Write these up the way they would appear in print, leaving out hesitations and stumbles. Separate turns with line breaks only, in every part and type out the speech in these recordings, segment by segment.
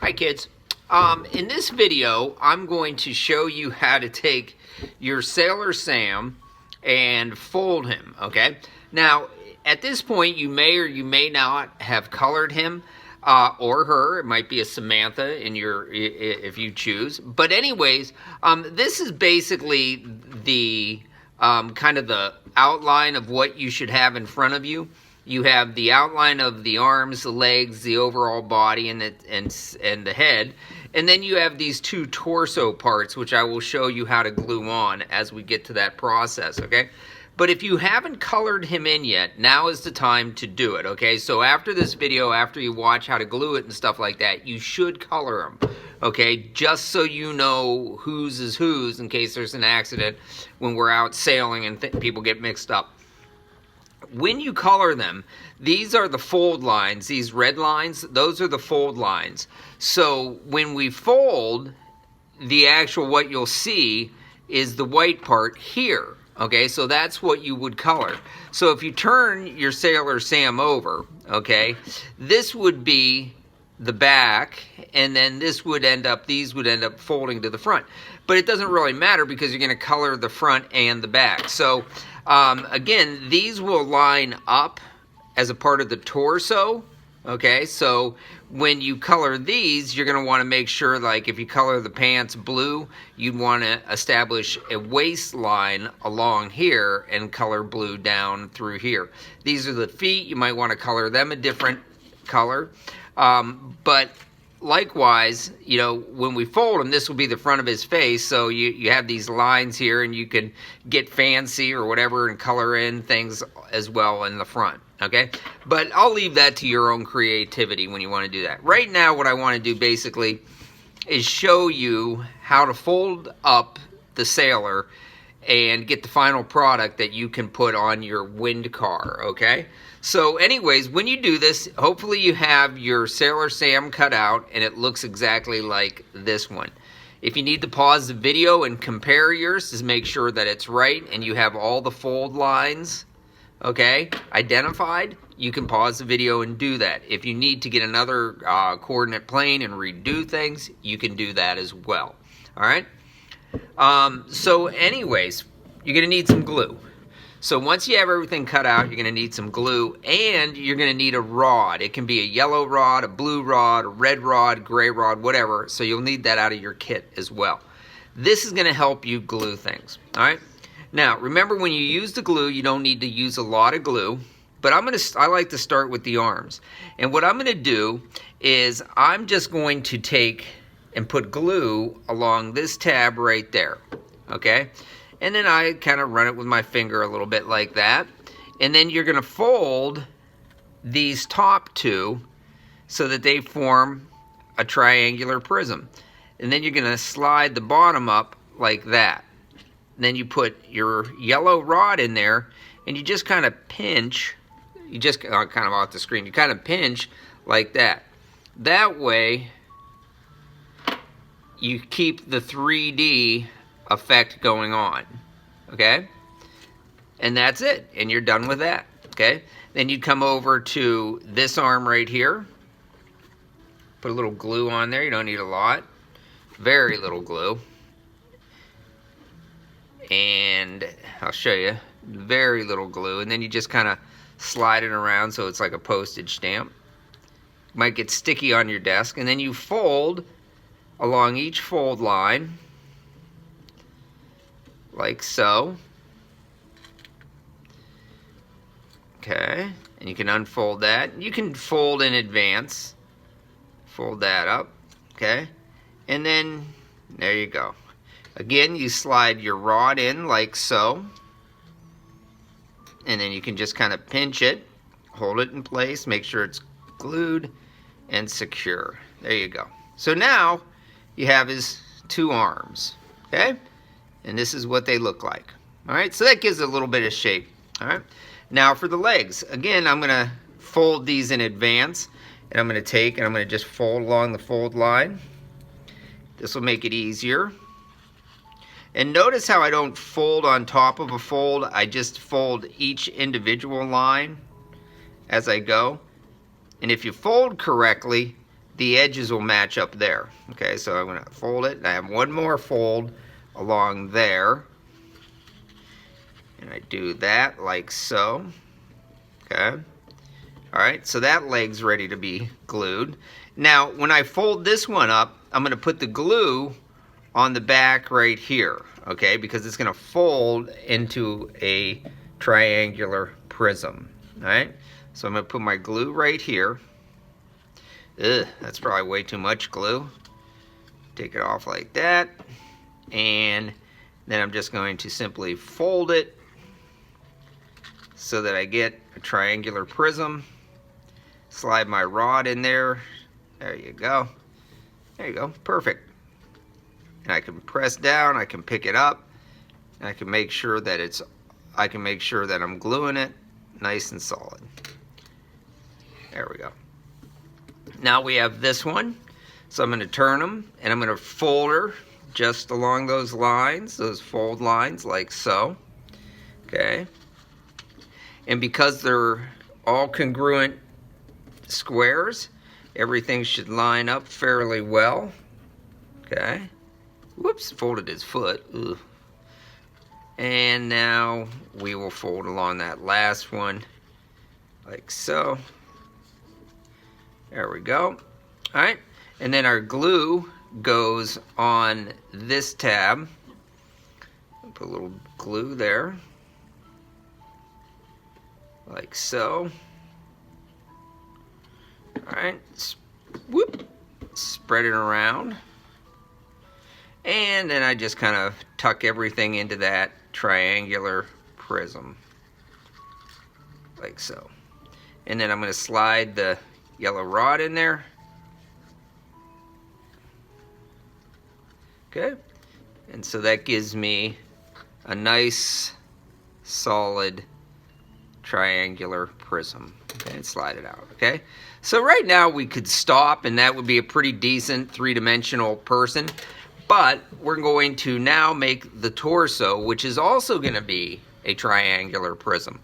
Hi kids. In this video, I'm going to show you how to take your Sailor Sam and fold him, okay? Now, at this point, you may or you may not have colored him or her. It might be a Samantha if you choose. But anyways, this is basically the kind of the outline of what you should have in front of you. You have the outline of the arms, the legs, the overall body, and the head. And then you have these two torso parts, which I will show you how to glue on as we get to that process, okay? But if you haven't colored him in yet, now is the time to do it, okay? So after this video, after you watch how to glue it and stuff like that, you should color him, okay? Just so you know whose is whose in case there's an accident when we're out sailing and people get mixed up. When you color them, these are the fold lines, these red lines, those are the fold lines. So when we fold, the actual what you'll see is the white part here, okay? So that's what you would color. So if you turn your Sailor Sam over, okay, this would be the back, and then these would end up folding to the front. But it doesn't really matter because you're going to color the front and the back. So again, these will line up as a part of the torso, okay? So when you color these, you're going to want to make sure, like if you color the pants blue, you'd want to establish a waistline along here and color blue down through here. These are the feet. You might want to color them a different color. But likewise, you know, when we fold him, this will be the front of his face, so you have these lines here, and you can get fancy or whatever and color in things as well in the front, okay? But I'll leave that to your own creativity when you want to do that. Right now, what I want to do basically is show you how to fold up the Sailor and get the final product that you can put on your wind car, okay? So anyways, when you do this, hopefully you have your Sailor Sam cut out and it looks exactly like this one. If you need to pause the video and compare yours to make sure that it's right and you have all the fold lines, okay, identified, you can pause the video and do that. If you need to get another coordinate plane and redo things, you can do that as well, all right? So anyways, you're going to need some glue. So once you have everything cut out, you're going to need some glue, and you're going to need a rod. It can be a yellow rod, a blue rod, a red rod, gray rod, whatever. So you'll need that out of your kit as well. This is going to help you glue things, all right? Now, remember when you use the glue, you don't need to use a lot of glue, but I like to start with the arms. And what I'm going to do is I'm just going to take and put glue along this tab right there, okay? And then I kind of run it with my finger a little bit like that. And then you're going to fold these top two so that they form a triangular prism. And then you're going to slide the bottom up like that. And then you put your yellow rod in there and you just kind of pinch. You just kind of off the screen. You kind of pinch like that. That way you keep the 3D effect going on, okay? And that's it, and you're done with that, okay? Then you come over to this arm right here, put a little glue on there. You don't need a lot, very little glue, and I'll show you, very little glue, and then you just kind of slide it around so it's like a postage stamp. Might get sticky on your desk, and then you fold along each fold line like so. Okay, and you can unfold that. You can fold in advance. Fold that up, okay? And then, there you go. Again, you slide your rod in like so. And then you can just kind of pinch it, hold it in place, make sure it's glued and secure. There you go. So now, you have his two arms, okay? And this is what they look like. All right, so that gives it a little bit of shape. All right, now for the legs. Again, I'm going to fold these in advance, and I'm going to take and I'm going to just fold along the fold line. This will make it easier. And notice how I don't fold on top of a fold. I just fold each individual line as I go. And if you fold correctly, the edges will match up there. Okay, so I'm going to fold it, and I have one more fold along there. And I do that like so. Okay. Alright, so that leg's ready to be glued. Now, when I fold this one up, I'm going to put the glue on the back right here, okay, because it's going to fold into a triangular prism. Alright, so I'm going to put my glue right here. Ugh, that's probably way too much glue. Take it off like that, and then I'm just going to simply fold it so that I get a triangular prism. Slide my rod in there. There you go. There you go. Perfect. And I can press down, I can pick it up, and I can make sure that I'm gluing it nice and solid. There we go. Now we have this one. So I'm going to turn them, and I'm going to fold her just along those lines, those fold lines, like so. Okay. And because they're all congruent squares, everything should line up fairly well. Okay. Whoops, folded his foot. Ugh. And now we will fold along that last one like so. There we go. All right. And then our glue goes on this tab. Put a little glue there. Like so. Alright, whoop, spread it around. And then I just kind of tuck everything into that triangular prism. Like so. And then I'm going to slide the yellow rod in there. Okay. And so that gives me a nice, solid triangular prism. Okay, and slide it out. Okay, so right now we could stop, and that would be a pretty decent three-dimensional person. But we're going to now make the torso, which is also going to be a triangular prism.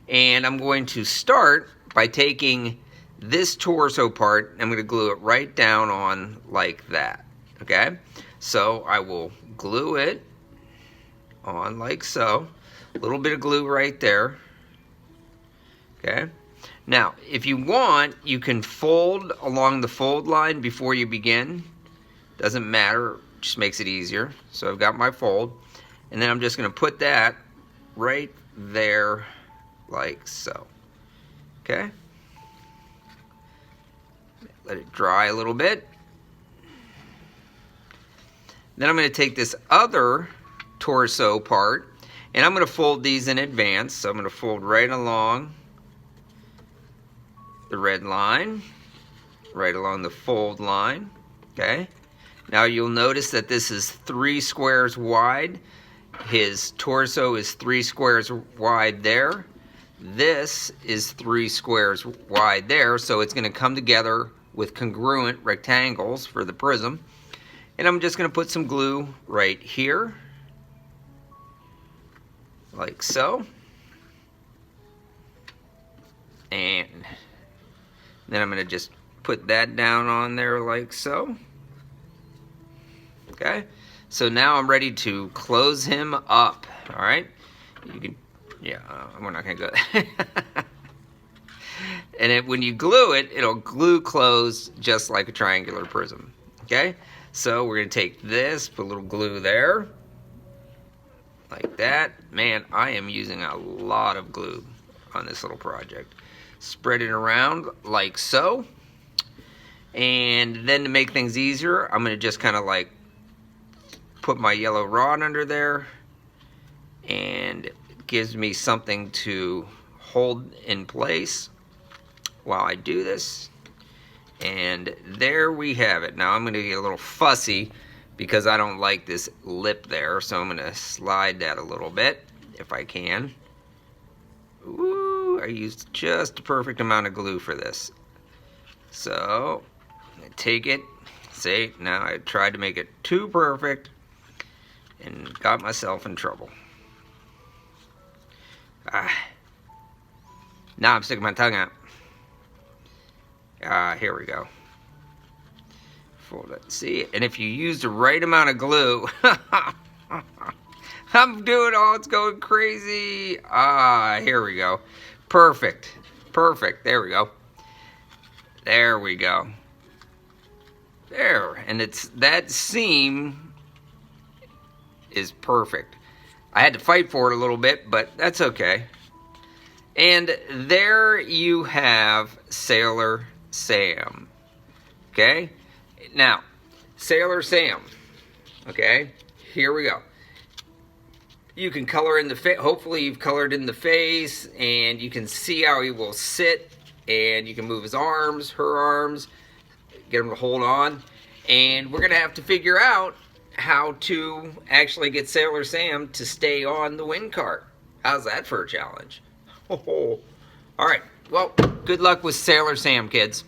And I'm going to start by taking this torso part, and I'm going to glue it right down on like that. Okay, so I will glue it on like so. A little bit of glue right there. Okay. Now, if you want, you can fold along the fold line before you begin. Doesn't matter, just makes it easier. So I've got my fold, and then I'm just going to put that right there like so. Okay. Let it dry a little bit. Then I'm going to take this other torso part, and I'm going to fold these in advance. So I'm going to fold right along the red line, right along the fold line. Okay. Now you'll notice that this is 3 squares wide. His torso is 3 squares wide there. This is 3 squares wide there, so it's going to come together with congruent rectangles for the prism. And I'm just going to put some glue right here, like so. And then I'm going to just put that down on there like so. Okay, so now I'm ready to close him up. All right, you can, yeah, we're not going to go. And when you glue it, it'll glue closed just like a triangular prism. Okay, so we're going to take this, put a little glue there, like that. Man, I am using a lot of glue on this little project. Spread it around like so. And then to make things easier, I'm going to just kind of like put my yellow rod under there, and it gives me something to hold in place while I do this. And there we have it. Now I'm going to get a little fussy because I don't like this lip there, so I'm going to slide that a little bit if I can. Ooh, I used just the perfect amount of glue for this. So I take it. See, now I tried to make it too perfect and got myself in trouble. Now I'm sticking my tongue out. Here we go. Fold it. See? And if you use the right amount of glue, I'm doing all, it's going crazy. Ah, here we go. Perfect. Perfect. There we go. There we go. There. And it's, that seam is perfect. I had to fight for it a little bit, but that's okay. And there you have Sailor Sam. Okay? Now, Sailor Sam. Okay? Here we go. You can color in the face. Hopefully you've colored in the face, and you can see how he will sit, and you can move his arms, her arms, get him to hold on. And we're going to have to figure out how to actually get Sailor Sam to stay on the wind cart. How's that for a challenge? All right. Well, good luck with Sailor Sam, kids.